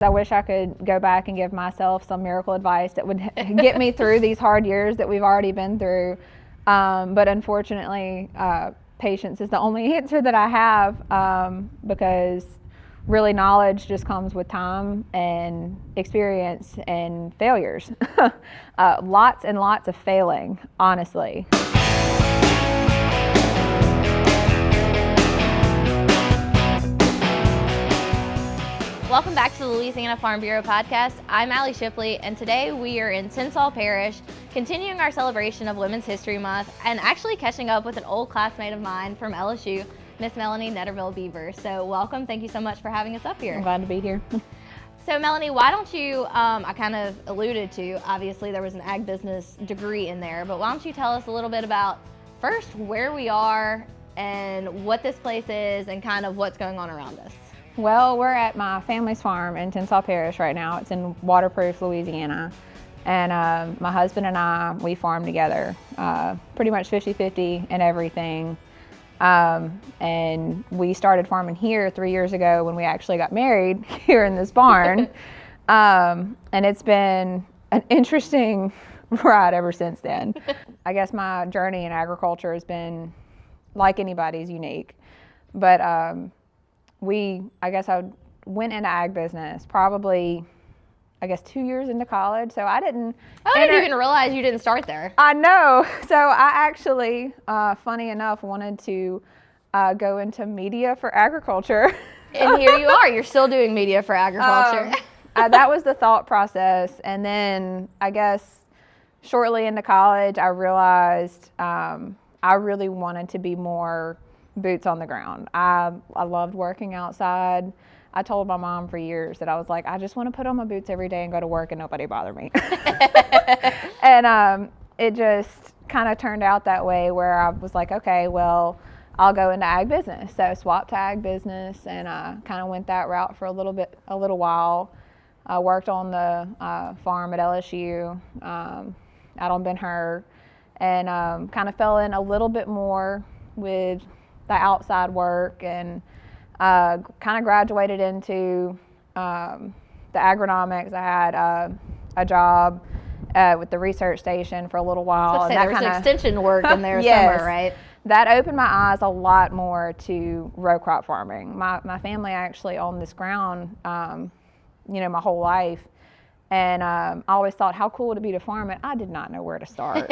I wish I could go back and give myself some miracle advice that would get me through these hard years that we've already been through. But unfortunately, patience is the only answer that I have, because really knowledge just comes with time and experience and failures. Lots and lots of failing, honestly. Welcome back to the Louisiana Farm Bureau Podcast. I'm Allie Shipley, and today we are in Tensas Parish, continuing our celebration of Women's History Month, and actually catching up with an old classmate of mine from LSU, Miss Melanie Netterville Beavers. So welcome, thank you so much for having us up here. I'm glad to be here. So Melanie, why don't you, I kind of alluded to, obviously there was an ag business degree in there, but why don't you tell us a little bit about first where we are and what this place is and kind of what's going on around us. Well, we're at my family's farm in Tensas Parish right now. It's in Waterproof, Louisiana. And my husband and I, we farm together, pretty much 50-50 in everything. And we started farming here 3 years ago when we actually got married here in this barn. And it's been an interesting ride ever since then. I guess my journey in agriculture has been, like anybody's, unique. But I went into ag business probably, 2 years into college. So I didn't even realize you didn't start there. I know. So I actually, funny enough, wanted to go into media for agriculture. And here you are. You're still doing media for agriculture. That was the thought process. And then I guess shortly into college, I realized I really wanted to be more boots on the ground. I loved working outside. I told my mom for years that I was like, I just want to put on my boots every day and go to work and nobody bother me. And it just kind of turned out that way where I was like, okay, well, I'll go into ag business. So swapped to ag business and kind of went that route for a little while. I worked on the farm at LSU, out on Ben-Hur, and kind of fell in a little bit more with the outside work, and kind of graduated into the agronomics. I had a job with the research station for a little while. And there was some extension work in there somewhere, right? That opened my eyes a lot more to row crop farming. My family actually owned this ground, my whole life. And I always thought how cool would it be to farm it. I did not know where to start.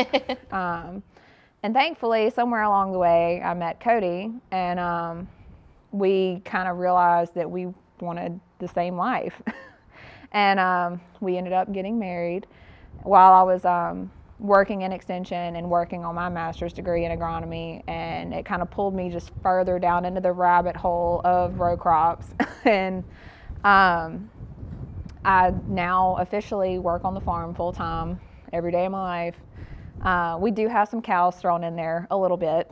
And thankfully, somewhere along the way, I met Cody, and we kind of realized that we wanted the same life. And we ended up getting married while I was working in extension and working on my master's degree in agronomy, and it kind of pulled me just further down into the rabbit hole of row crops. And I now officially work on the farm full time every day of my life. We do have some cows thrown in there a little bit,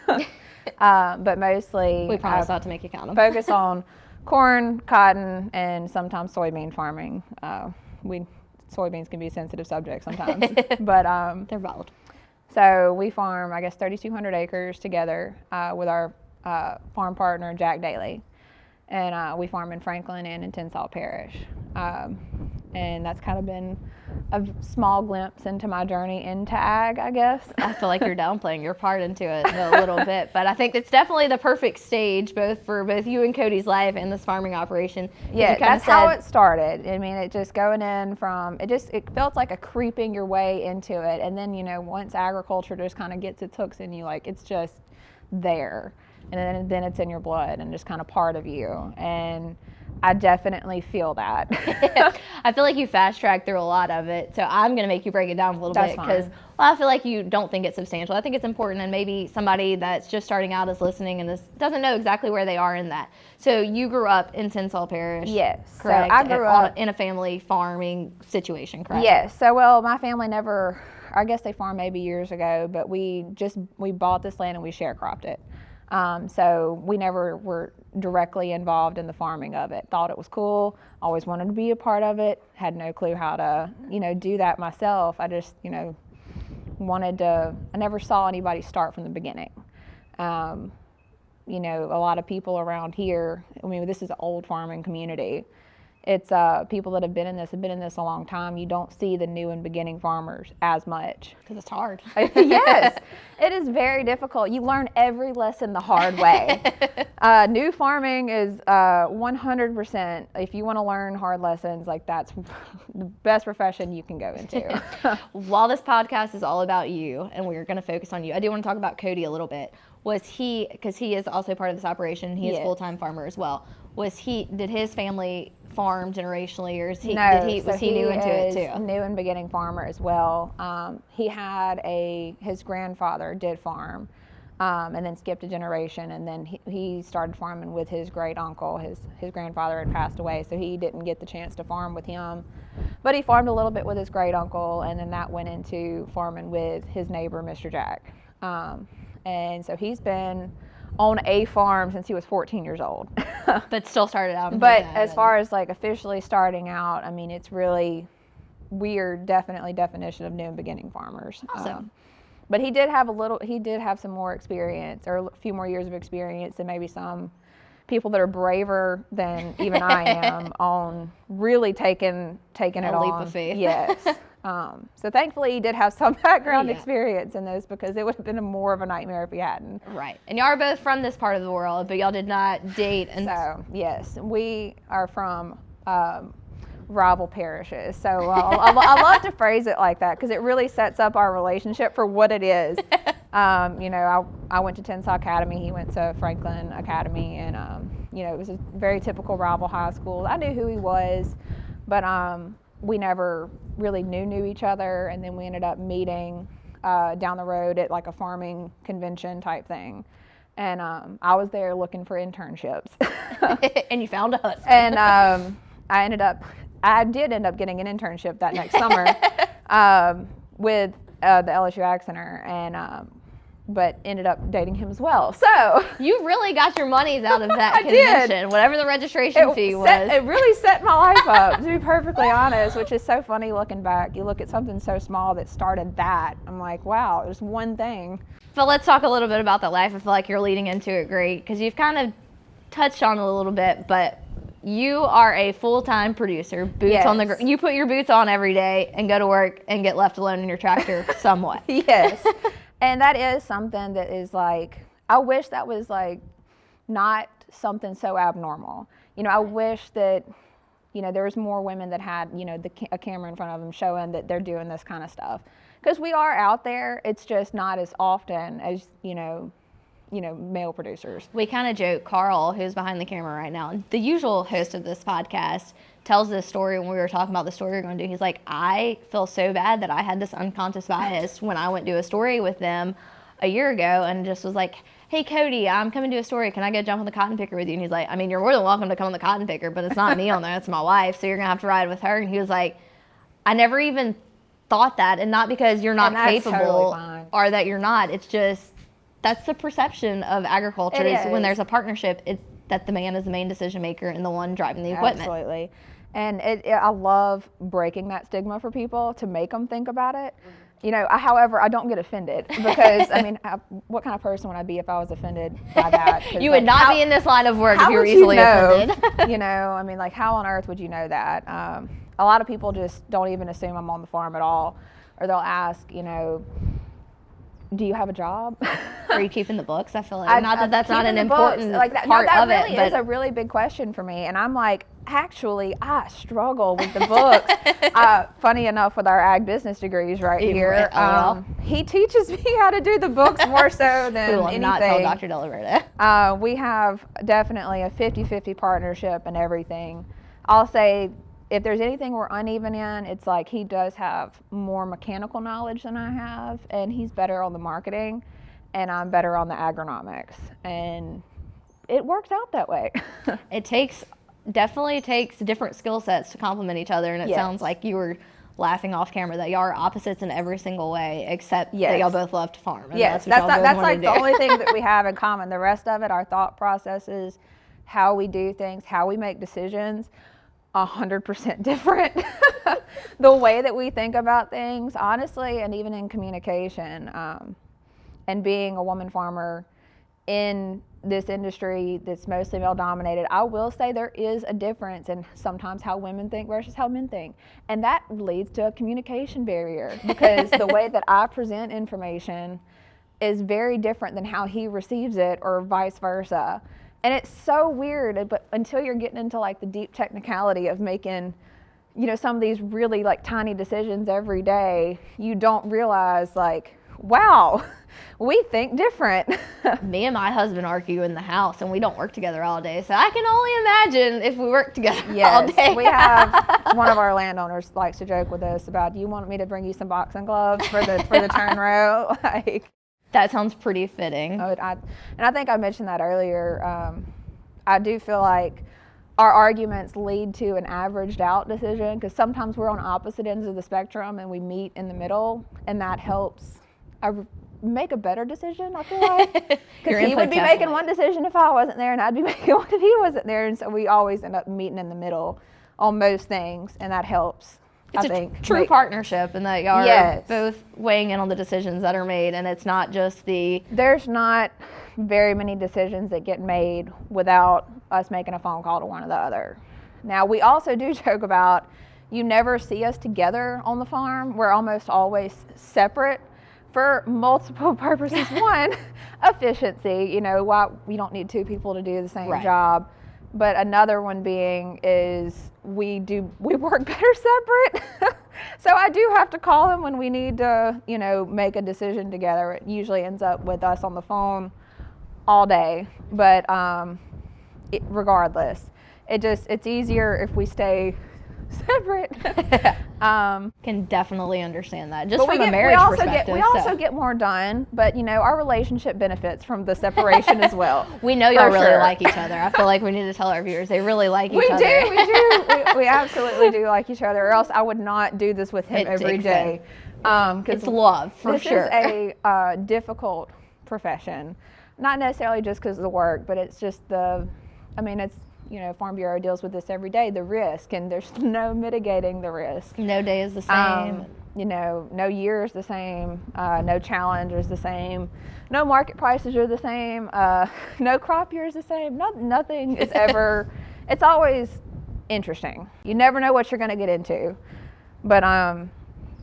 but mostly we promise not to make you count them. Focus on corn, cotton, and sometimes soybean farming. Soybeans can be a sensitive subject sometimes, but they're valid. So we farm, 3,200 acres together with our farm partner, Jack Daly. And we farm in Franklin and in Tensas Parish. And that's kind of been a small glimpse into my journey into ag, I guess. I feel like you're downplaying your part into it a little bit, but I think it's definitely the perfect stage for both you and Cody's life and this farming operation. Yeah, that's how it started. I mean, it just going in from, it felt like a creeping your way into it. And then, once agriculture just kind of gets its hooks in you, like it's just there. And then it's in your blood and just kind of part of you. And I definitely feel that. I feel like you fast-tracked through a lot of it, so I'm going to make you break it down a little bit because I feel like you don't think it's substantial. I think it's important, and maybe somebody that's just starting out is listening and doesn't know exactly where they are in that. So you grew up in Tensas Parish, yes? Correct. So I grew up in a family farming situation, correct? Yes. So my family never. I guess they farmed maybe years ago, but we bought this land and we sharecropped it. So we never were directly involved in the farming of it. Thought it was cool, always wanted to be a part of it, had no clue how to, do that myself. I just, I never saw anybody start from the beginning. A lot of people around here, this is an old farming community, it's people that have been in this a long time. You don't see the new and beginning farmers as much. Because it's hard. Yes, it is very difficult. You learn every lesson the hard way. New farming is 100%. If you want to learn hard lessons, like that's the best profession you can go into. While this podcast is all about you, and we're going to focus on you, I do want to talk about Cody a little bit. Because he is also part of this operation, he is a full-time farmer as well. Did his family farm generationally, or was he new into it too? New and beginning farmer as well. He had his grandfather did farm, and then skipped a generation, and then he started farming with his great uncle. His grandfather had passed away, so he didn't get the chance to farm with him. But he farmed a little bit with his great uncle, and then that went into farming with his neighbor, Mr. Jack. And so he's been on a farm since he was 14 years old. But still started out. But as far as like officially starting out, I mean, it's really weird, definition of new and beginning farmers. Awesome. But he did have some more experience, or a few more years of experience than maybe some people that are braver than even I am on really taking it on. A leap of faith. Yes. So thankfully he did have some background experience in this, because it would have been more of a nightmare if he hadn't. Right. And y'all are both from this part of the world, but y'all did not date. And so, yes, we are from rival parishes. So I love to phrase it like that, because it really sets up our relationship for what it is. I went to Tensas Academy, he went to Franklin Academy, and it was a very typical rival high school. I knew who he was, but we never really knew each other, and then we ended up meeting down the road at like a farming convention type thing, and I was there looking for internships. And you found us. And I did end up getting an internship that next summer with the LSU Ag Center, and but ended up dating him as well. So you really got your monies out of that convention, whatever the registration fee was. It really set my life up, to be perfectly honest, which is so funny looking back. You look at something so small that started that. I'm like, wow, there's one thing. But let's talk a little bit about that life. I feel like you're leading into it great, because you've kind of touched on it a little bit, but you are a full-time producer, on the you put your boots on every day and go to work and get left alone in your tractor somewhat. Yes. And that is something that is like, I wish that was like not something so abnormal. I wish that, there was more women that had, a camera in front of them showing that they're doing this kind of stuff. Because we are out there, it's just not as often as, male producers. We kind of joke, Carl, who's behind the camera right now, the usual host of this podcast, tells this story when we were talking about the story we were going to do. He's like, I feel so bad that I had this unconscious bias when I went to do a story with them a year ago, and just was like, hey, Cody, I'm coming to a story. Can I go jump on the cotton picker with you? And he's like, I mean, you're more than welcome to come on the cotton picker, but it's not me on there. It's my wife. So you're going to have to ride with her. And he was like, I never even thought that. And not because you're not capable totally or that you're not. It's just, that's the perception of agriculture is when there's a partnership, it's that the man is the main decision maker and the one driving the equipment. Absolutely. And I love breaking that stigma for people to make them think about it. However, I don't get offended, because, I mean, what kind of person would I be if I was offended by that? You would not be in this line of work if you were easily offended. I mean, like, how on earth would you know that? A lot of people just don't even assume I'm on the farm at all, or they'll ask, do you have a job? Are you keeping the books? I feel like that's not an important like that, part that of really it. But is a really big question for me, and I'm like, actually, I struggle with the books. Funny enough, with our ag business degrees here, he teaches me how to do the books more so than anything. We will not tell Dr. Delaverta. We have definitely a 50-50 partnership and everything. I'll say, if there's anything we're uneven in, it's like he does have more mechanical knowledge than I have, and he's better on the marketing, and I'm better on the agronomics, and it works out that way. It definitely takes different skill sets to complement each other, and it sounds like you were laughing off camera that y'all are opposites in every single way, except that y'all both love to farm. And that's like the only thing that we have in common. The rest of it, our thought processes, how we do things, how we make decisions, 100% different. The way that we think about things, honestly, and even in communication, and being a woman farmer in this industry that's mostly male dominated, I will say there is a difference in sometimes how women think versus how men think. And that leads to a communication barrier because the way that I present information is very different than how he receives it, or vice versa. And it's so weird, but until you're getting into like the deep technicality of making, you know, some of these really like tiny decisions every day, you don't realize like, wow, we think different. Me and my husband argue in the house, and we don't work together all day. So I can only imagine if we work together all day. We have one of our landowners likes to joke with us about, do you want me to bring you some boxing gloves for the turn row? Like, that sounds pretty fitting. And I think I mentioned that earlier. I do feel like our arguments lead to an averaged out decision, because sometimes we're on opposite ends of the spectrum and we meet in the middle, and that helps make a better decision, I feel like. Because he would be making one decision if I wasn't there, and I'd be making one if he wasn't there, and so we always end up meeting in the middle on most things, and that helps. It's a true partnership, and that y'all are both weighing in on the decisions that are made, and it's not just There's not very many decisions that get made without us making a phone call to one or the other. Now, we also do joke about, you never see us together on the farm. We're almost always separate for multiple purposes. One, efficiency, you know, why we don't need two people to do the same job. But another one being is we work better separate. So I do have to call him when we need to, you know, make a decision together. It usually ends up with us on the phone all day. But regardless, it's easier if we stay separate. Can definitely understand that. Just from a marriage perspective. We also get more done, but you know, our relationship benefits from the separation as well. We know y'all really like each other. I feel like we need to tell our viewers they really like each other. We do. We absolutely do like each other, or else I would not do this with him every day. It's love, for sure. This is a difficult profession. Not necessarily just because of the work, but it's just it's, you know, Farm Bureau deals with this every day, the risk, and there's no mitigating the risk. No day is the same. You know, no year is the same. No challenge is the same. No market prices are the same. No crop year is the same. Nothing is ever, it's always interesting. You never know what you're going to get into. But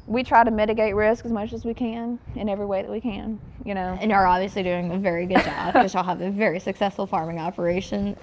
we try to mitigate risk as much as we can in every way that we can, you know. And you're obviously doing a very good job, because y'all have a very successful farming operation.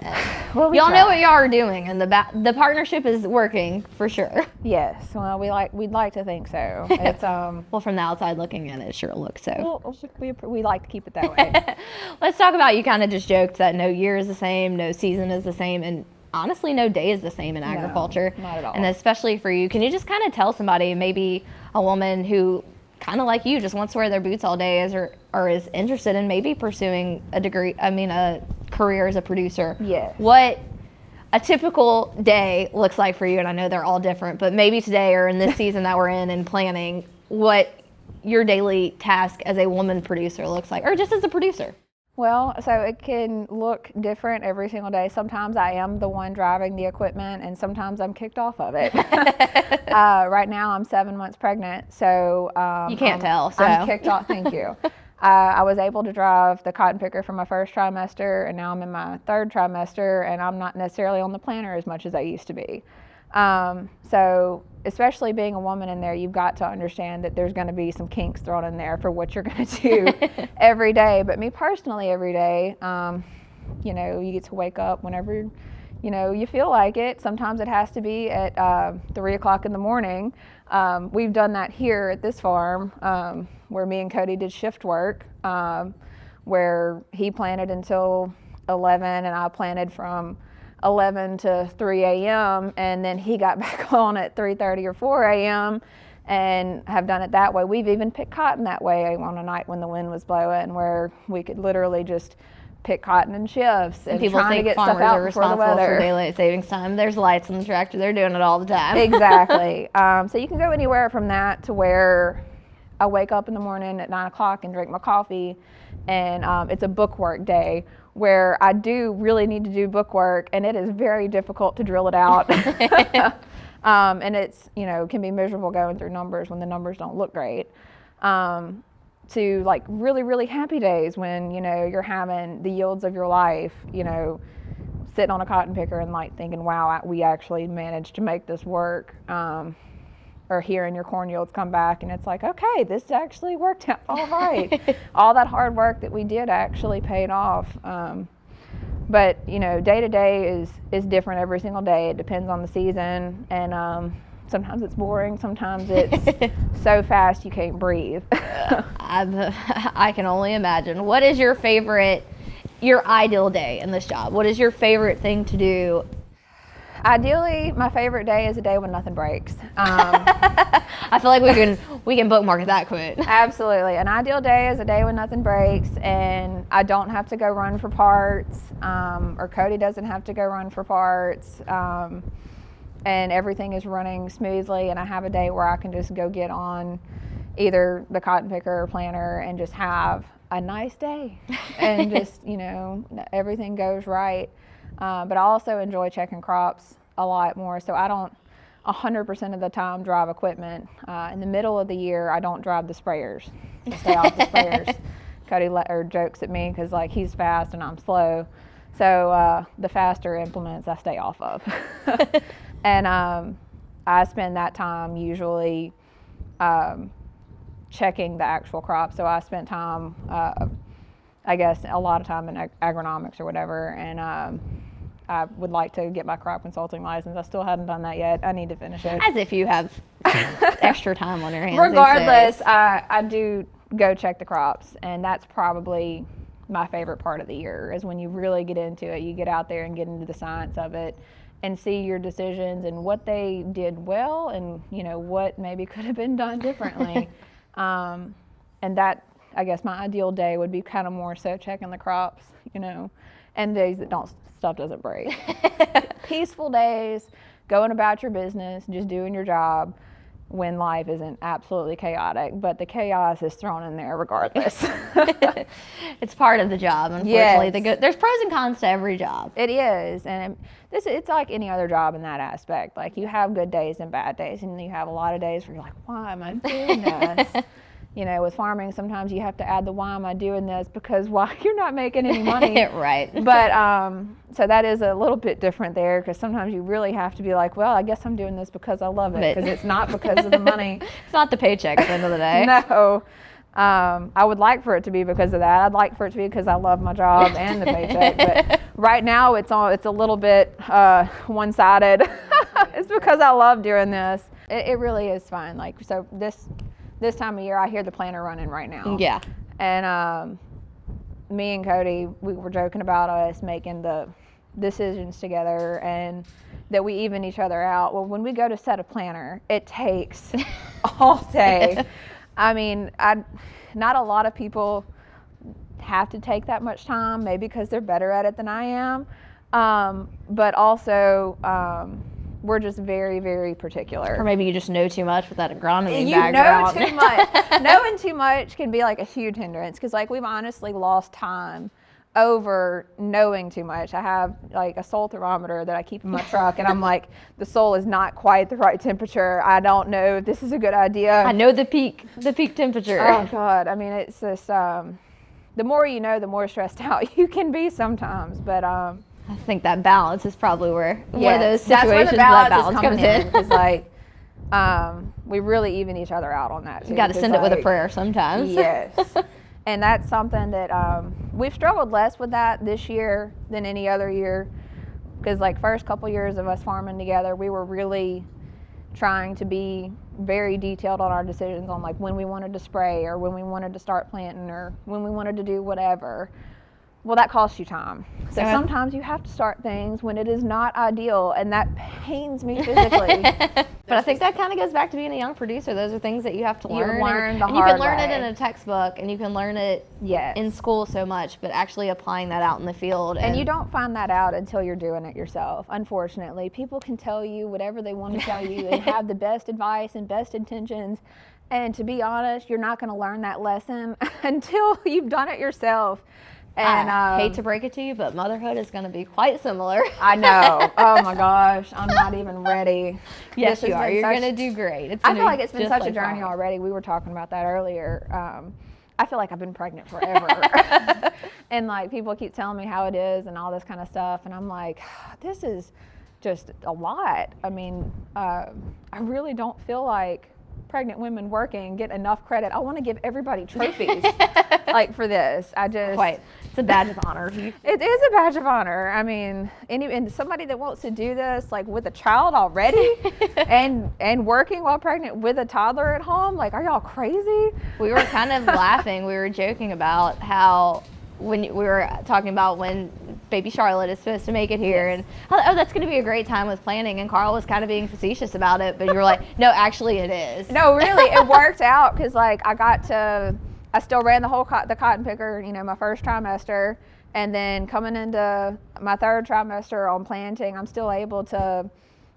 Well, y'all know what y'all are doing, and the partnership is working for sure. Yes, well, we'd like to think so. It's well, from the outside looking in, it sure looks so. Well, we like to keep it that way. Let's talk about, you kind of just joked that no year is the same, no season is the same, and honestly, no day is the same in agriculture. No, not at all. And especially for you, can you just kind of tell somebody, maybe a woman who kind of like you just wants to wear their boots all day or is interested in maybe pursuing a career as a producer? Yes. What a typical day looks like for you, and I know they're all different, but maybe today or in this season that we're in and planning, what your daily task as a woman producer looks like, or just as a producer. Well, so it can look different every single day. Sometimes I am the one driving the equipment, and sometimes I'm kicked off of it. Right now I'm 7 months pregnant, so you can't tell. So I'm kicked off. Thank you. I was able to drive the cotton picker for my first trimester, and now I'm in my third trimester, and I'm not necessarily on the planter as much as I used to be. So especially being a woman in there, you've got to understand that there's going to be some kinks thrown in there for what you're going to do every day. But me personally, every day, you know, you get to wake up whenever, you know, you feel like it. Sometimes it has to be at 3 o'clock in the morning. We've done that here at this farm, where me and Cody did shift work, where he planted until 11 and I planted from 11 to 3 a.m. and then he got back on at 3:30 or 4 a.m. and have done it that way. We've even picked cotton that way on a night when the wind was blowing, where we could literally just pick cotton in shifts and people trying to get farmers stuff out are before the responsible weather. for daylight savings time. There's lights on the tractor. They're doing it all the time. Exactly. So you can go anywhere from that to where I wake up in the morning at 9 o'clock and drink my coffee, and it's a bookwork day where I do really need to do bookwork, and it is very difficult to drill it out. And it's, you know, can be miserable going through numbers when the numbers don't look great. to like really, really happy days when, you know, you're having the yields of your life, you know, sitting on a cotton picker and like thinking, wow, we actually managed to make this work. Or hearing your corn yields come back and it's like, okay, this actually worked out all right. All that hard work that we did actually paid off. But, you know, day to day is different every single day. It depends on the season, and sometimes it's boring, sometimes it's so fast you can't breathe. I can only imagine. What is your ideal day in this job? What is your favorite thing to do? Ideally, my favorite day is a day when nothing breaks. I feel like we can bookmark that quote. Absolutely. An ideal day is a day when nothing breaks and I don't have to go run for parts, or Cody doesn't have to go run for parts, and everything is running smoothly, and I have a day where I can just go get on either the cotton picker or planter and just have a nice day and just, you know, everything goes right. But I also enjoy checking crops a lot more, so I don't 100% of the time drive equipment. In the middle of the year, I don't drive the sprayers. I stay off the sprayers. Cody jokes at me because like he's fast and I'm slow, so the faster implements I stay off of. And I spend that time usually checking the actual crop. So I spent time, I guess, a lot of time in agronomics or whatever, and I would like to get my crop consulting license. I still haven't done that yet. I need to finish it. As if you have extra time on your hands. Regardless, I do go check the crops, and that's probably my favorite part of the year is when you really get into it. You get out there and get into the science of it and see your decisions and what they did well and, you know, what maybe could have been done differently. And that, I guess, my ideal day would be kind of more so checking the crops, you know, and days that stuff doesn't break. Peaceful days, going about your business, just doing your job when life isn't absolutely chaotic, but the chaos is thrown in there regardless. It's part of the job, unfortunately. Yes. There's pros and cons to every job. It is, and it's like any other job in that aspect. Like, you have good days and bad days, and you have a lot of days where you're like, why am I doing this? You know, with farming, sometimes you have to add the why am I doing this, because why you're not making any money. Right. But so that is a little bit different there, because sometimes you really have to be like, well, I guess I'm doing this because I love it, because it's not because of the money. It's not the paycheck at the end of the day. No. I would like for it to be because of that. I'd like for it to be because I love my job and the paycheck. But right now, it's a little bit one-sided. It's because I love doing this. It really is fun. Like, so this time of year, I hear the planter running right now. Yeah. And me and Cody, we were joking about us making the decisions together and that we even each other out. Well, when we go to set a planter, it takes all day. I mean, not a lot of people have to take that much time, maybe because they're better at it than I am. But also, we're just very, very particular. Or maybe you just know too much with that agronomy background. You know too much. Knowing too much can be like a huge hindrance, because like we've honestly lost time over knowing too much. I have like a soil thermometer that I keep in my truck, and I'm like, the soil is not quite the right temperature. I don't know if this is a good idea. I know the peak temperature. Oh God, I mean, it's just the more you know, the more stressed out you can be sometimes. But I think that balance is probably where one of those situations that balance comes in. Because like we really even each other out on that too. You got to send it with a prayer sometimes. Yes. And that's something that we've struggled less with that this year than any other year, because like first couple years of us farming together, we were really trying to be very detailed on our decisions on like when we wanted to spray or when we wanted to start planting or when we wanted to do whatever. Well, that costs you time. So sometimes you have to start things when it is not ideal, and that pains me physically. But I think that kind of goes back to being a young producer. Those are things that you have to learn. You learn the hard way. You can learn way. It in a textbook, and you can learn it in school so much, but actually applying that out in the field. And you don't find that out until you're doing it yourself, unfortunately. People can tell you whatever they want to tell you and have the best advice and best intentions. And to be honest, you're not going to learn that lesson until you've done it yourself. And I hate to break it to you, but motherhood is going to be quite similar. I know. Oh my gosh, I'm not even ready. Yes, you are. You're going to do great. I feel like it's been such a journey already. We were talking about that earlier. I feel like I've been pregnant forever. And like people keep telling me how it is and all this kind of stuff. And I'm like, this is just a lot. I mean, I really don't feel like pregnant women working get enough credit. I want to give everybody trophies like for this. It's a badge of honor. It is a badge of honor. I mean, and somebody that wants to do this like with a child already and working while pregnant with a toddler at home, like, are y'all crazy? We were kind of laughing. We were joking about how when we were talking about when baby Charlotte is supposed to make it here, and that's going to be a great time with planning, and Carl was kind of being facetious about it, but you were like, no, actually it is. No, really, it worked out because like I still ran the cotton picker, my first trimester, and then coming into my third trimester on planting, I'm still able to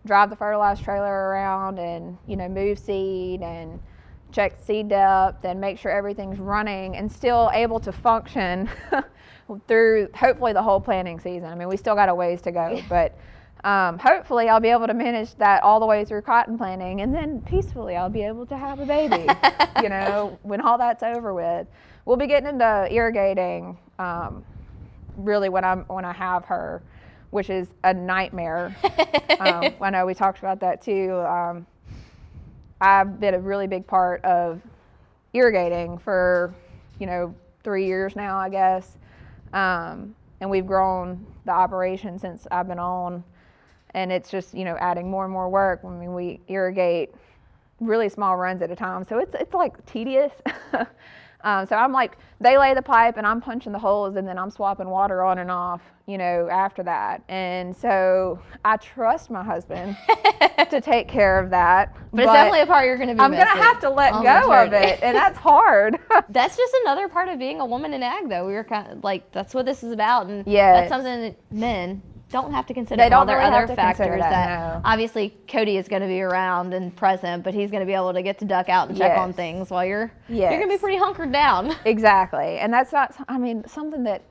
drive the fertilized trailer around and move seed and check seed depth and make sure everything's running and still able to function through hopefully the whole planting season. I mean, we still got a ways to go, but hopefully I'll be able to manage that all the way through cotton planting, and then peacefully I'll be able to have a baby, when all that's over with. We'll be getting into irrigating really when I have her, which is a nightmare. I know we talked about that too. I've been a really big part of irrigating for, 3 years now, I guess. And we've grown the operation since I've been on, and it's just, adding more and more work. I mean, we irrigate really small runs at a time, so it's like tedious. So I'm like, they lay the pipe and I'm punching the holes, and then I'm swapping water on and off, after that. And so I trust my husband to take care of that. But it's definitely a part you're going to be I'm going to have to let go of it, and that's hard. That's just another part of being a woman in ag, though. We were kind of like, that's what this is about. And yes. That's something that men don't have to consider. They don't there are really other have to factors consider that, no. Obviously Cody is going to be around and present, but he's going to be able to get to duck out and check on things while you're going to be pretty hunkered down. Exactly. And that's not, something that,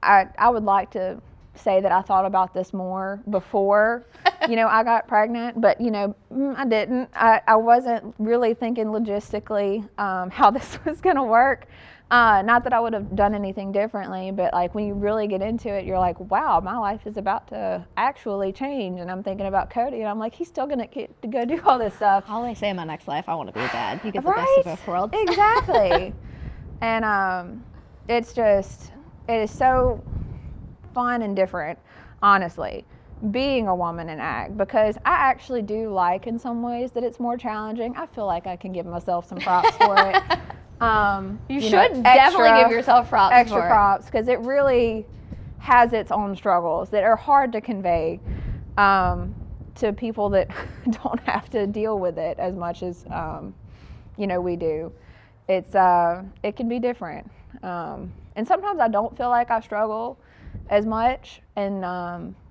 I would like to say that I thought about this more before, I got pregnant, but, I didn't. I wasn't really thinking logistically how this was going to work. Not that I would have done anything differently, but like when you really get into it, you're like, wow, my life is about to actually change. And I'm thinking about Cody, and I'm like, he's still going to get to go do all this stuff. I'll always say in my next life, I want to be a dad. You get the best of both worlds. Exactly. And it is so fun and different, honestly, being a woman in ag, because I actually do like in some ways that it's more challenging. I feel like I can give myself some props for it. You should definitely give yourself props. Extra props, because it really has its own struggles that are hard to convey to people that don't have to deal with it as much as we do. It can be different, and sometimes I don't feel like I struggle as much, and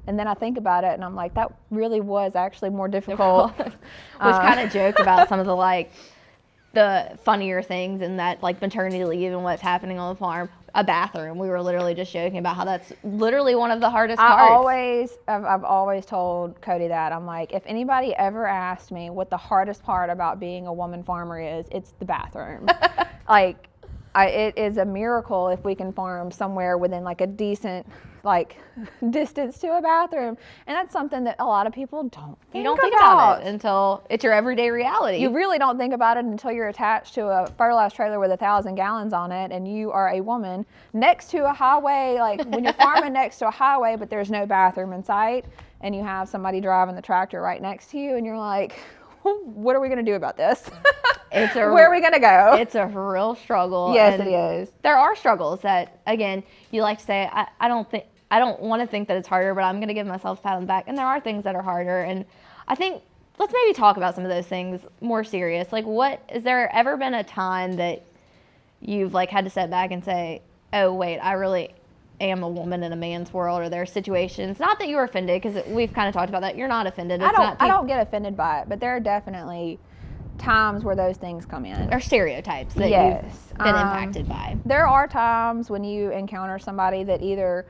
then I think about it and I'm like, that really was actually more difficult. We've kind of joked about some of the funnier things in that, like maternity leave and what's happening on the farm. A bathroom. We were literally just joking about how that's literally one of the hardest parts. I've always told Cody that. I'm like, if anybody ever asked me what the hardest part about being a woman farmer is, it's the bathroom. Like, it is a miracle if we can farm somewhere within like a decent distance to a bathroom, and that's something that a lot of people don't think You don't think about it until it's your everyday reality. You really don't think about it until you're attached to a fertilized trailer with 1,000 gallons on it, and you are a woman next to a highway, like when you're farming next to a highway, but there's no bathroom in sight, and you have somebody driving the tractor right next to you, and you're like, what are we going to do about this? Where are we going to go? It's a real struggle. Yes, it is. There are struggles that, again, you like to say, I don't want to think that it's harder, but I'm going to give myself a pat on the back. And there are things that are harder. And I think let's maybe talk about some of those things more serious. Like, has there ever been a time that you've had to step back and say, oh, wait, I really am a woman in a man's world? Or there are situations, not that you were offended, because we've kind of talked about that. You're not offended. I don't get offended by it, but there are definitely times where those things come in. Or stereotypes that you've been impacted by. There are times when you encounter somebody that either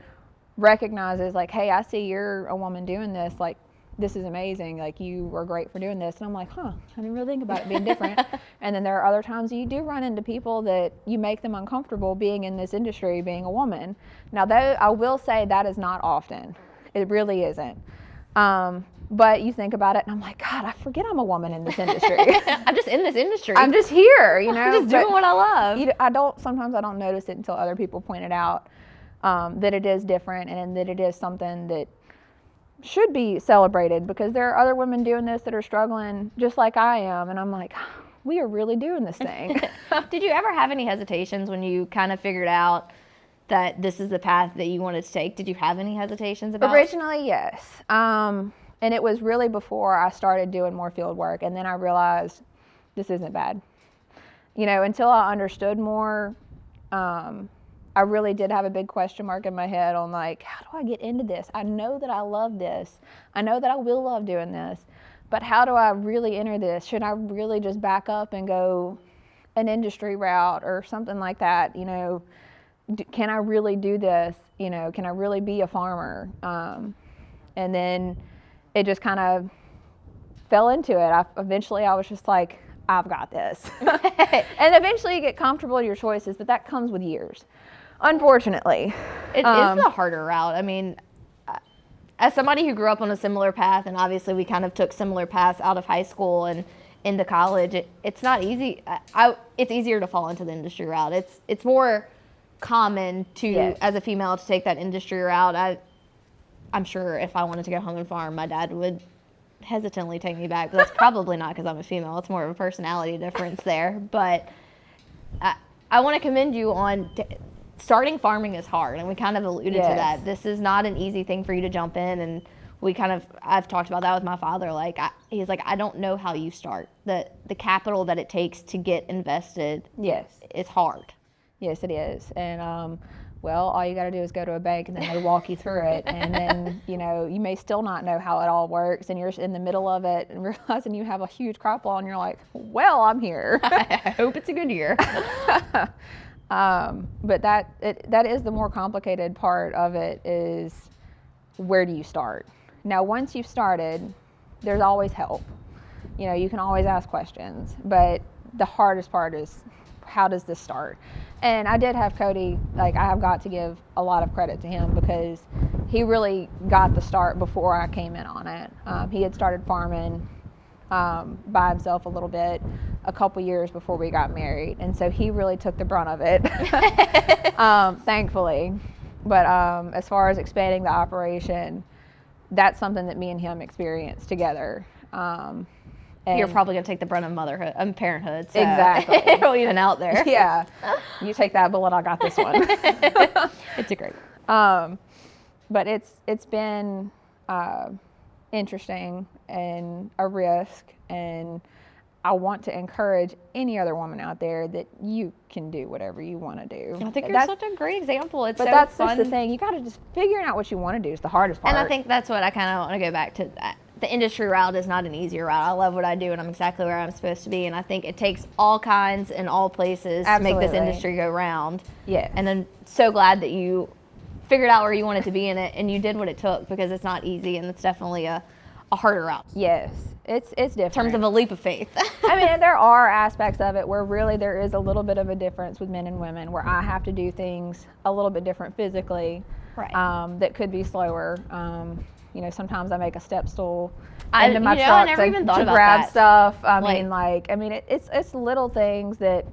recognizes, like, hey, I see you're a woman doing this, like, this is amazing. Like, you were great for doing this. And I'm like, I didn't really think about it being different. And then there are other times you do run into people that you make them uncomfortable being in this industry, being a woman. Now, though, I will say that is not often. It really isn't. But you think about it, and I'm like, God, I forget I'm a woman in this industry. I'm just in this industry. I'm just here, you know. I'm just doing what I love. Sometimes I don't notice it until other people point it out, that it is different and that it is something that should be celebrated, because there are other women doing this that are struggling just like I am. And I'm like, we are really doing this thing. Did you ever have any hesitations when you kind of figured out that this is the path that you wanted to take? Did you have any hesitations about? Originally, yes. And it was really before I started doing more field work. And then I realized this isn't bad. You know, until I understood more, I really did have a big question mark in my head on, like, how do I get into this? I know that I love this. I know that I will love doing this. But how do I really enter this? Should I really just back up and go an industry route or something like that? You know, can I really do this? You know, can I really be a farmer? And then it just kind of fell into it. Eventually I was just like, I've got this. And eventually you get comfortable with your choices, but that comes with years, unfortunately. It is the harder route. I mean, as somebody who grew up on a similar path, and obviously we kind of took similar paths out of high school and into college, it's not easy. It's easier to fall into the industry route. It's more common to, yes, as a female, to take that industry route. I'm sure if I wanted to go home and farm, my dad would hesitantly take me back, but that's probably not because I'm a female. It's more of a personality difference there. But I want to commend you on starting farming is hard, and we kind of alluded, yes, to that. This is not an easy thing for you to jump in, and I've talked about that with my father. Like, he's like, I don't know how you start. The capital that it takes to get invested, yes, is hard. Yes, it is. And well, all you got to do is go to a bank, and then they walk you through it. And then, you know, you may still not know how it all works, and you're in the middle of it and realizing you have a huge crop lawn, and you're like, well, I'm here. I hope it's a good year. But that is the more complicated part of it, is where do you start? Now, once you've started, there's always help. You know, you can always ask questions, but the hardest part is, how does this start? And I did have Cody, like, I have got to give a lot of credit to him, because he really got the start before I came in on it. He had started farming by himself a little bit a couple years before we got married, and so he really took the brunt of it, thankfully. But as far as expanding the operation, that's something that me and him experienced together. And you're probably going to take the brunt of motherhood, parenthood. So exactly. It'll even out there. Yeah. You take that bullet, I got this one. It's a great. But it's been interesting and a risk, and I want to encourage any other woman out there that you can do whatever you want to do. I think you're such a great example. It's but so that's fun. just the thing. You got to just figuring out what you want to do is the hardest part. And I think that's what I kind of want to go back to. The industry route is not an easier route. I love what I do, and I'm exactly where I'm supposed to be. And I think it takes all kinds and all places to make this industry go round. Yeah. And I'm so glad that you figured out where you wanted to be in it, and you did what it took, because it's not easy, and it's definitely a harder route. Yes, it's different. In terms of a leap of faith. I mean, there are aspects of it where really there is a little bit of a difference with men and women, where I have to do things a little bit different physically, right? That could be slower. You know, sometimes I make a step stool into my truck I never even thought to about grab that. stuff. I mean, it's little things that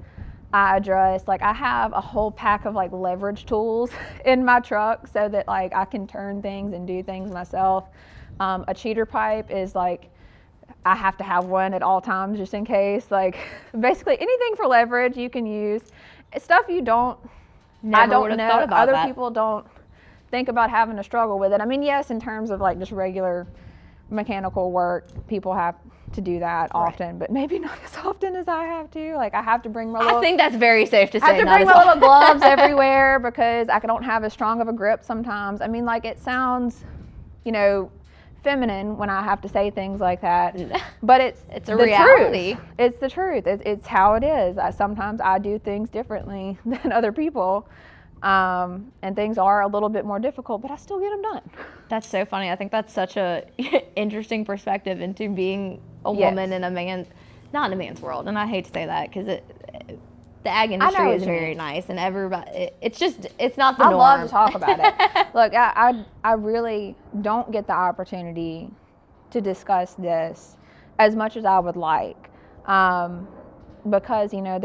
I address. Like, I have a whole pack of like leverage tools in my truck so that like I can turn things and do things myself. A cheater pipe is like, I have to have one at all times just in case. Like, basically anything for leverage you can use. Stuff you don't, Never I don't would have know, thought about other that. people don't think about having to struggle with it. I mean, yes, in terms of like just regular mechanical work, people have to do that often, but maybe not as often as I have to. Like, I have to bring my little, I think that's very safe to say. I have to bring my little gloves everywhere, because I don't have as strong of a grip sometimes. I mean, like, it sounds, you know, feminine when I have to say things like that, but it's a the reality. Truth. It's the truth. It's how it is. Sometimes I do things differently than other people, And things are a little bit more difficult, but I still get them done. That's so funny. I think that's such a interesting perspective into being a Yes. woman in a man, not in a man's world. And I hate to say that because the ag know industry what is you very mean. nice, and everybody, it's not the I norm. love to talk about it. Look, I really don't get the opportunity to discuss this as much as I would like, because, you know,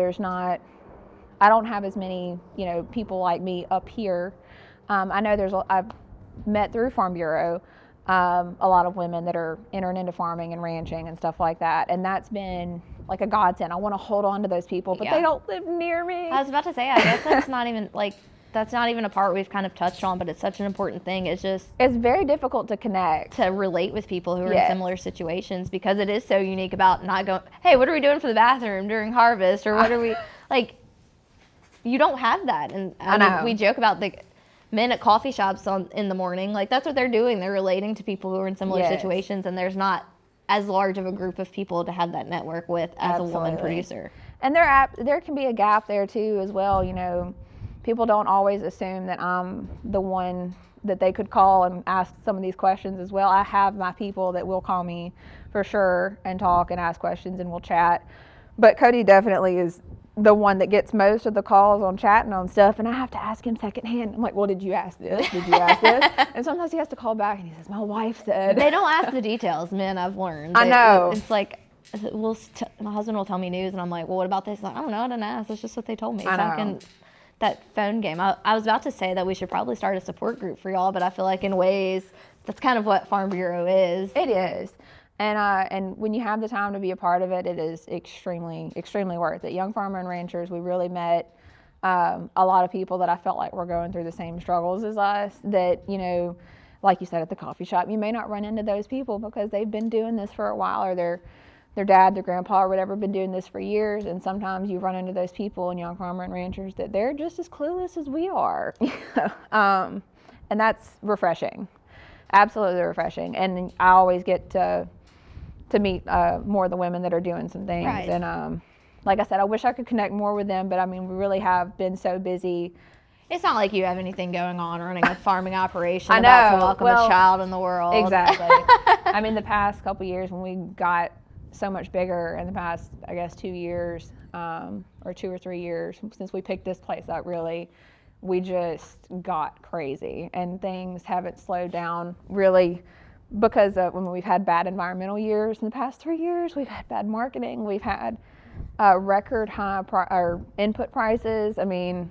I don't have as many, you know, people like me up here. I know I've met through Farm Bureau a lot of women that are entering into farming and ranching and stuff like that, and that's been like a godsend. I want to hold on to those people, but Yeah. they don't live near me. I was about to say, I guess that's not even a part we've kind of touched on, but it's such an important thing. It's just It's very difficult to connect. to relate with people who are in Yes. similar situations, because it is so unique about not going, hey, what are we doing for the bathroom during harvest, or what are we, like, you don't have that. And I know. mean, we joke about the men at coffee shops in the morning, like that's what they're doing. They're relating to people who are in similar Yes. situations, and there's not as large of a group of people to have that network with as a woman Absolutely. producer. And there can be a gap there too as well. You know, people don't always assume that I'm the one that they could call and ask some of these questions as well. I have my people that will call me for sure and talk and ask questions, and we'll chat. But Cody definitely is the one that gets most of the calls on chatting on stuff, and I have to ask him secondhand. I'm like, well, did you ask this? Did you ask this? And sometimes he has to call back and he says, my wife said. They don't ask the details, men, I've learned. I know. It's like, my husband will tell me news, and I'm like, well, what about this? He's like, I don't know, I didn't ask. That's just what they told me. I So know. that phone game. I was about to say that we should probably start a support group for y'all, but I feel like in ways, that's kind of what Farm Bureau is. It is. And when you have the time to be a part of it, it is extremely, extremely worth it. Young Farmer and Ranchers, we really met a lot of people that I felt like were going through the same struggles as us, that, you know, like you said, at the coffee shop, you may not run into those people because they've been doing this for a while, or their dad, their grandpa, or whatever, been doing this for years. And sometimes you run into those people in Young Farmer and Ranchers that they're just as clueless as we are. And that's refreshing. Absolutely refreshing. And I always get to meet more of the women that are doing some things. Right. And like I said, I wish I could connect more with them, but I mean, we really have been so busy. It's not like you have anything going on running a farming operation I about to know. welcome Well, a child in the world. Exactly. I mean, the past couple years when we got so much bigger, in the past, I guess, 2 years, or 2 or 3 years since we picked this place up, really, we just got crazy, and things haven't slowed down really, because when we've had bad environmental years in the past 3 years, we've had bad marketing, we've had record high input prices. I mean,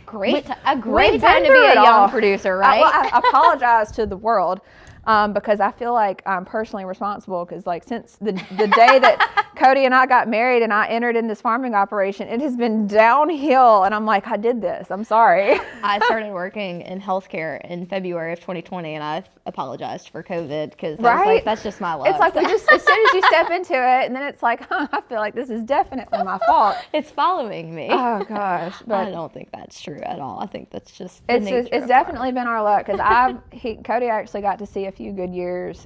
a great we've time been to be through a it young all. producer, right? I apologize to the world, because I feel like I'm personally responsible, because like since the day that Cody and I got married and I entered in this farming operation, it has been downhill, and I'm like, I did this, I'm sorry. I started working in healthcare in February of 2020, and I apologized for COVID, because I was Right? like, that's just my luck. It's like, as soon as you step into it, and then it's like, I feel like this is definitely my fault. it's following me. Oh gosh, I but don't think that's true at all. I think that's just the it's nature of definitely been our luck, because Cody actually got to see a few good years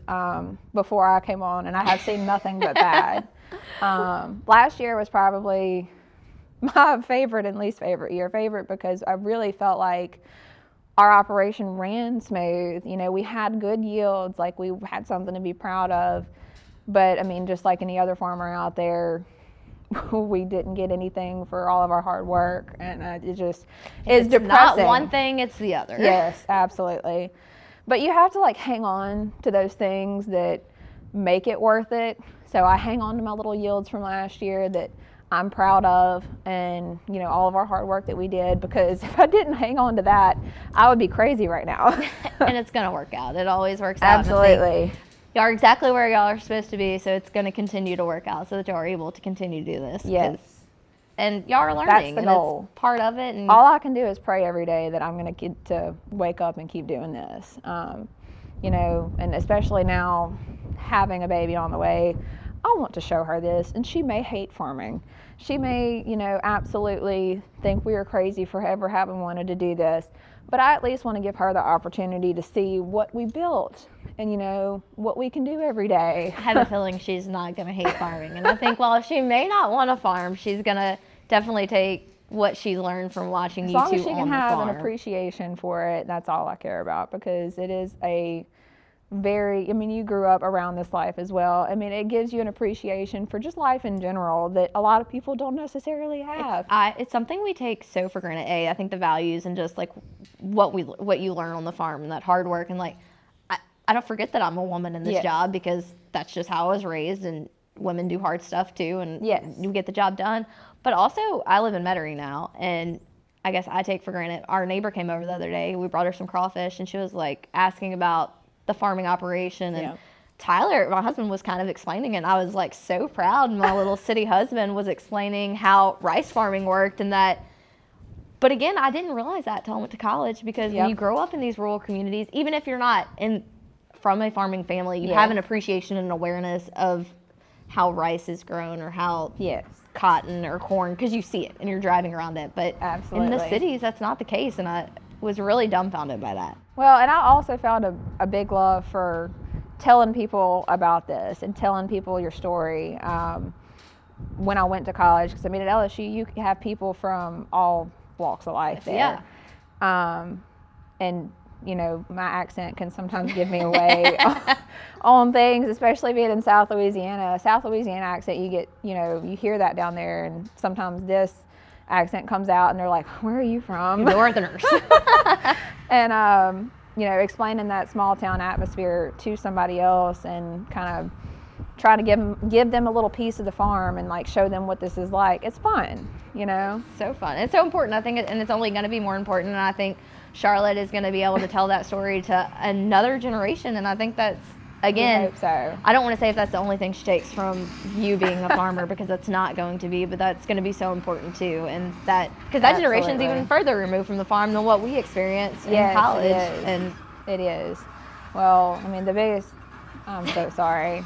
before I came on, and I have seen nothing but bad. Last year was probably my favorite and least favorite year. Favorite because I really felt like our operation ran smooth. You know, we had good yields, like we had something to be proud of. But I mean, just like any other farmer out there, we didn't get anything for all of our hard work, and it just is depressing. Not one thing, it's the other. Yes, absolutely. But you have to like hang on to those things that make it worth it. So I hang on to my little yields from last year that I'm proud of, and you know, all of our hard work that we did, because if I didn't hang on to that, I would be crazy right now. And it's going to work out. It always works out. Absolutely. Y'all are exactly where y'all are supposed to be, so it's going to continue to work out so that y'all are able to continue to do this. Yes. And y'all are learning. That's the and goal. It's part of it. And All I can do is pray every day that I'm going to get to wake up and keep doing this. You know, and especially now having a baby on the way, I want to show her this, and she may hate farming. She may, you know, absolutely think we are crazy for ever having wanted to do this, but I at least want to give her the opportunity to see what we built and, you know, what we can do every day. I have a feeling she's not going to hate farming. And I think while she may not want to farm, she's going to definitely take what she's learned from watching as you long two as she on can the have farm. an appreciation for it, that's all I care about, because it is a very, I mean, you grew up around this life as well. I mean, it gives you an appreciation for just life in general that a lot of people don't necessarily have. It's something we take so for granted. I think the values and just like what you learn on the farm and that hard work, and like I don't forget that I'm a woman in this Yes. job, because that's just how I was raised, and women do hard stuff too, and Yes. you get the job done. But also, I live in Metairie now, and I guess I take for granted. Our neighbor came over the other day. We brought her some crawfish, and she was like asking about the farming operation, and Yeah. Tyler, my husband, was kind of explaining it, and I was like so proud. My little city husband was explaining how rice farming worked, and that. But again, I didn't realize that till I went to college, because when Yep. you grow up in these rural communities, even if you're not from a farming family, you Yeah. have an appreciation and awareness of how rice is grown, or how Yes. cotton or corn, because you see it and you're driving around it. But in the Absolutely. cities, that's not the case, and I was really dumbfounded by that. Well, and I also found a big love for telling people about this and telling people your story. When I went to college, because I mean, at LSU, you have people from all walks of life there. Yeah. And you know, my accent can sometimes give me away on things, especially being in South Louisiana. South Louisiana accent, you get, you know, you hear that down there, and sometimes this accent comes out and they're like, where are you from? Northerners. And, you know, explaining that small town atmosphere to somebody else, and kind of try to give them a little piece of the farm, and like show them what this is like. It's fun, you know? So fun. It's so important. I think, and it's only going to be more important. And I think Charlotte is going to be able to tell that story to another generation. And I think that's, again, I hope so. I don't want to say if that's the only thing she takes from you being a farmer, because that's not going to be, but that's going to be so important too. And that, because that generation's Absolutely. even further removed from the farm than what we experienced in Yes, college. it is. And It is. Well, I mean, the biggest, I'm so sorry.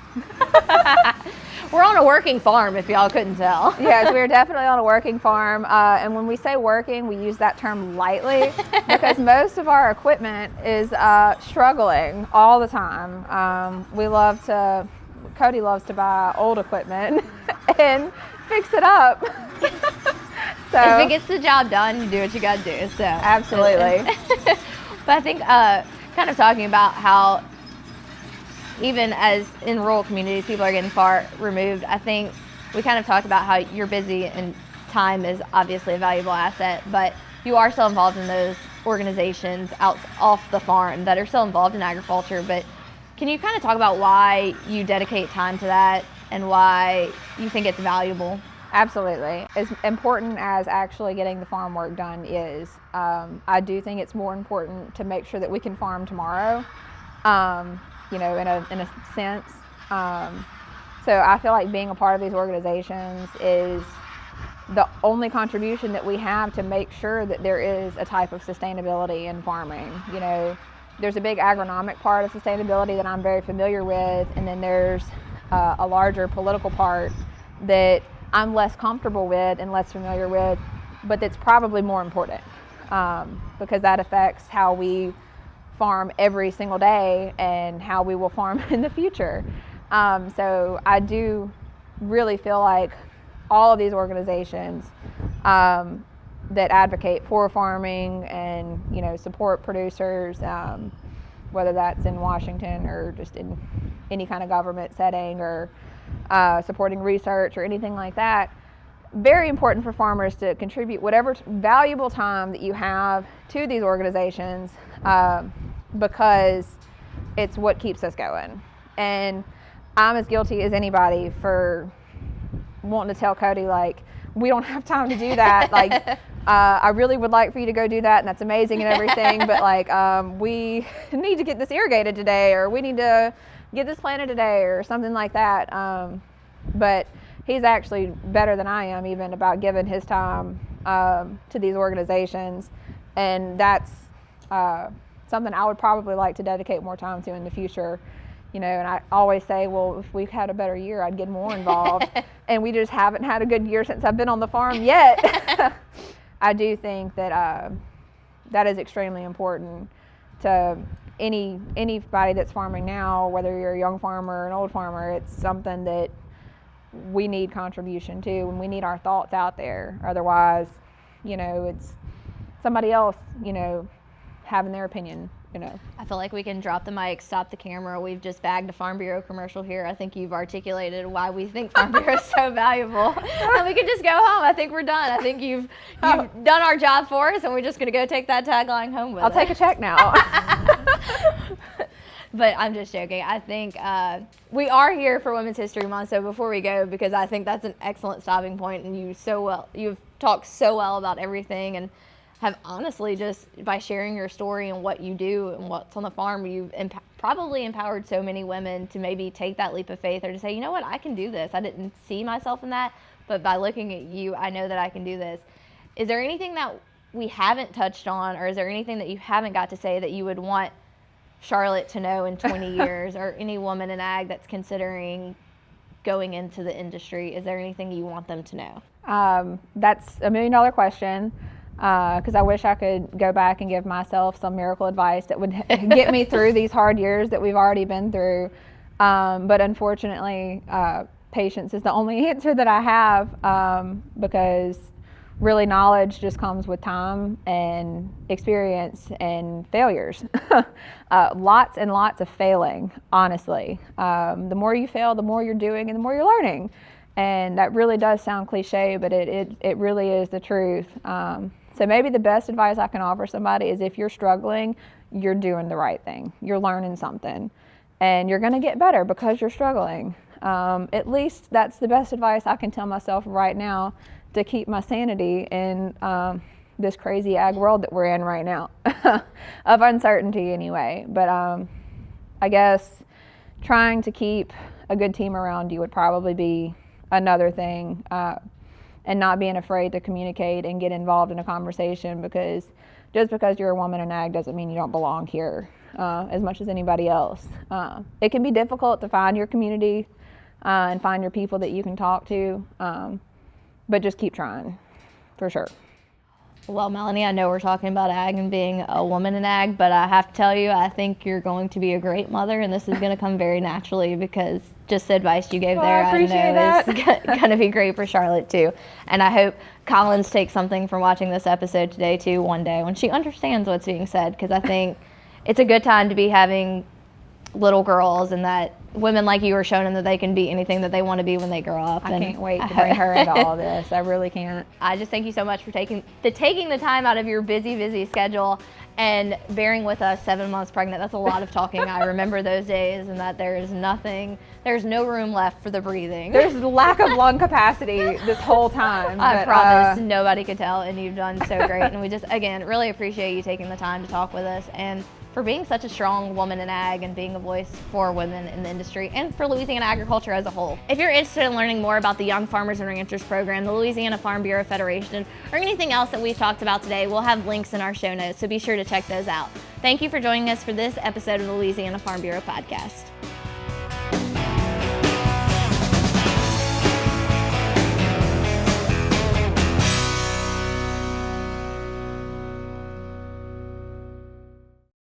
we're on a working farm, if y'all couldn't tell. Yes, we're definitely on a working farm. And when we say working, we use that term lightly, because most of our equipment is struggling all the time. Cody loves to buy old equipment and fix it up. So, If it gets the job done, you do what you got to do. So absolutely. But I think kind of talking about how even as in rural communities, people are getting far removed. I think we kind of talked about how you're busy and time is obviously a valuable asset, but you are still involved in those organizations off the farm that are still involved in agriculture. But can you kind of talk about why you dedicate time to that and why you think it's valuable? Absolutely. As important as actually getting the farm work done is, I do think it's more important to make sure that we can farm tomorrow, you know, in a sense. So I feel like being a part of these organizations is the only contribution that we have to make sure that there is a type of sustainability in farming. You know, there's a big agronomic part of sustainability that I'm very familiar with, and then there's a larger political part that I'm less comfortable with and less familiar with, but that's probably more important, because that affects how we farm every single day and how we will farm in the future. So I do really feel like all of these organizations that advocate for farming and, you know, support producers, whether that's in Washington or just in any kind of government setting, or supporting research or anything like that. Very important for farmers to contribute whatever valuable time that you have to these organizations, because it's what keeps us going. And I'm as guilty as anybody for wanting to tell Cody, like, we don't have time to do that. Like, I really would like for you to go do that, and that's amazing and everything, but like, we need to get this irrigated today, or we need to get this planted today, or something like that. But he's actually better than I am even about giving his time to these organizations, and that's something I would probably like to dedicate more time to in the future. You know, and I always say, well, if we had a better year, I'd get more involved. And we just haven't had a good year since I've been on the farm yet. I do think that that is extremely important to anybody that's farming now, whether you're a young farmer or an old farmer. It's something that we need contribution to, and we need our thoughts out there. Otherwise, it's somebody else, having their opinion. I feel like we can drop the mic, stop the camera. We've just bagged a Farm Bureau commercial here. I think you've articulated why we think Farm Bureau is so valuable. And we can just go home. I think we're done. I think you've done our job for us, and we're just going to go take that tagline home with us. I'll take a check now. But I'm just joking. I think we are here for Women's History Month. So before we go, because I think that's an excellent stopping point, and you've talked so well about everything, and have honestly, just by sharing your story and what you do and what's on the farm, you've probably empowered so many women to maybe take that leap of faith, or to say, you know what, I can do this. I didn't see myself in that, but by looking at you, I know that I can do this. Is there anything that we haven't touched on, or is there anything that you haven't got to say that you would want Charlotte to know in 20 years, or any woman in ag that's considering going into the industry? Is there anything you want them to know? That's $1 million question. Because I wish I could go back and give myself some miracle advice that would get me through these hard years that we've already been through. But unfortunately, patience is the only answer that I have, because really knowledge just comes with time and experience and failures. Lots and lots of failing, honestly. The more you fail, the more you're doing and the more you're learning. And that really does sound cliche, but it really is the truth. So maybe the best advice I can offer somebody is, if you're struggling, you're doing the right thing. You're learning something, and you're going to get better because you're struggling. At least that's the best advice I can tell myself right now to keep my sanity in this crazy ag world that we're in right now, of uncertainty anyway. But I guess trying to keep a good team around you would probably be another thing. And not being afraid to communicate and get involved in a conversation, because just because you're a woman in ag doesn't mean you don't belong here as much as anybody else. It can be difficult to find your community and find your people that you can talk to, but just keep trying, for sure. Well, Melanie, I know we're talking about ag and being a woman in ag, but I have to tell you, I think you're going to be a great mother, and this is going to come very naturally, because just the advice you gave there, I know is going to be great for Charlotte too. And I hope Collins takes something from watching this episode today too, one day when she understands what's being said, because I think it's a good time to be having little girls, and that women like you are showing them that they can be anything that they want to be when they grow up. I can't wait to bring her into all this. I really can't. I just thank you so much for taking the time out of your busy schedule and bearing with us 7 months pregnant. That's a lot of talking. I remember those days, and that there's no room left for the breathing. There's lack of lung capacity this whole time. I promise nobody could tell, and you've done so great. And we just, again, really appreciate you taking the time to talk with us, and for being such a strong woman in ag and being a voice for women in the industry and for Louisiana agriculture as a whole. If you're interested in learning more about the Young Farmers and Ranchers program, the Louisiana Farm Bureau Federation, or anything else that we've talked about today, we'll have links in our show notes, so be sure to check those out. Thank you for joining us for this episode of the Louisiana Farm Bureau Podcast.